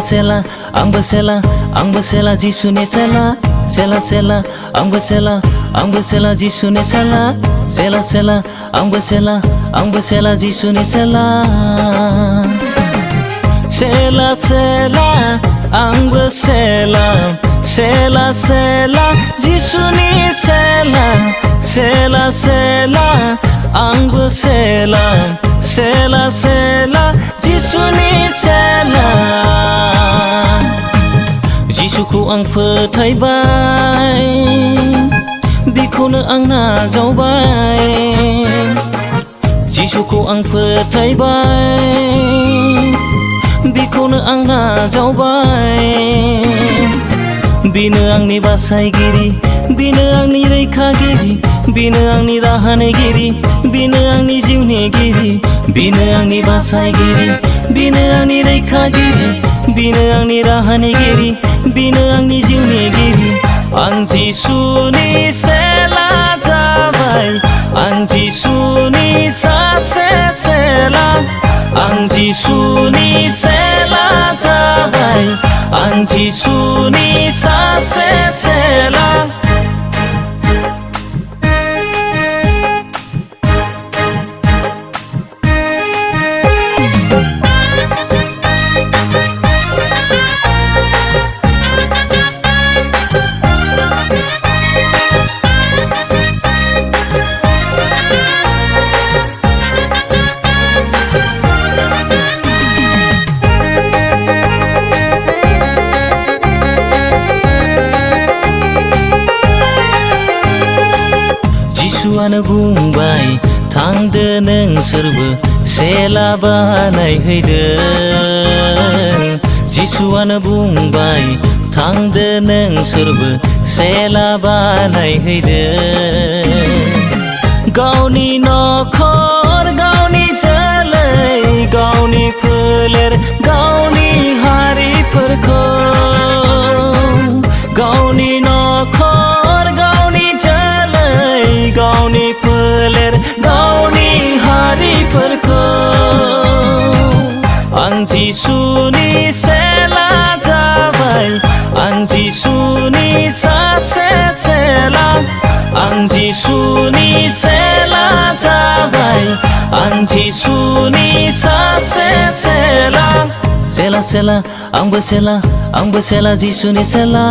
सेला आंबो सेला जिसुनि सेला सेला आंबो सेला जिसुनि सेला सेला आंबो सेला जिसुनि सेला सेला आंबो सेला जिसुनि सेला आंबो सेला जिसुनि सेला जिसुखौ आं फोथायबाय बिखौनो आं नाजावबाय जिसुखौ आं फोथायबाय बिखौनो आं नाजावबाय बिनो आंनि बासायगिरि बिनो आंनि रैखागिरि बिनो आंनि राहानिगिरि बिनो आंनि जिउनिगिरि बिनो आंनि बासायगिरि बिनो आंनि रैखागिरि बिनो आंनि राहानिगिरि बिनो आंनि जिउनिगिरि आं जिसुनि सेला जाबाय आं जिसुनि सासे सेला आं जिसुनि सेला जाबाय आं जिसुनि सासे सेला जिसुआनो बुंबाय थांदो नोंसोरबो सेला बानायहैदों जिसुआनो बुंबाय थांदो नोंसोरबो सेला बानायहैदों गावनि नखर गावनि जोलै गावनि फोलेर गावनि हारिफोरखौ गावनि नखर गावनि जोलै गावनि फोलेर गावनि हारिफोरखौ आं जिसुनि सेला जाबाय आं जिसुनि सासे सेला आं जिसुनि सेला जाबाय आं जिसुनि सासे सेला सेला आंबो सेला जिसुनि सेला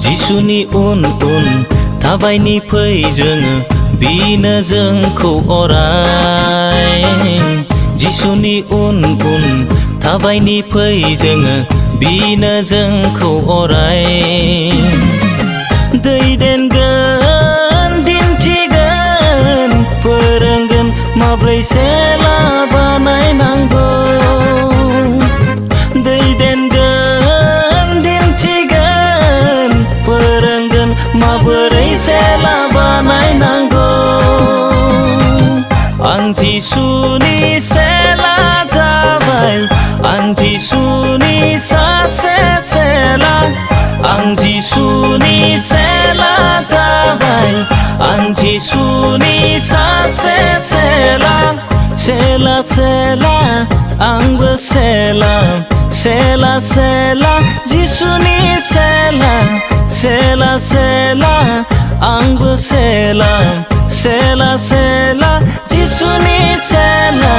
जिसुनि उन थाबायनि फै जोङो बिनो जोंखौ अराय जिसुनि उन थाबायनि फै जोङो बिनो जोंखौ अराय दैदेनगोन दिन्थिगोन फोरोंगोन माब्रै सेला बानायनांगौ माबोरै सेला बानायनांगौ आं जिसुनि सेला जाबाय आं जिसुनि सासे सेला आं जिसुनि सेला जाबाय आं जिसुनि सासे सेला आंबो सेला जिसुनि सेला आंबो सेला जिसुनि सेला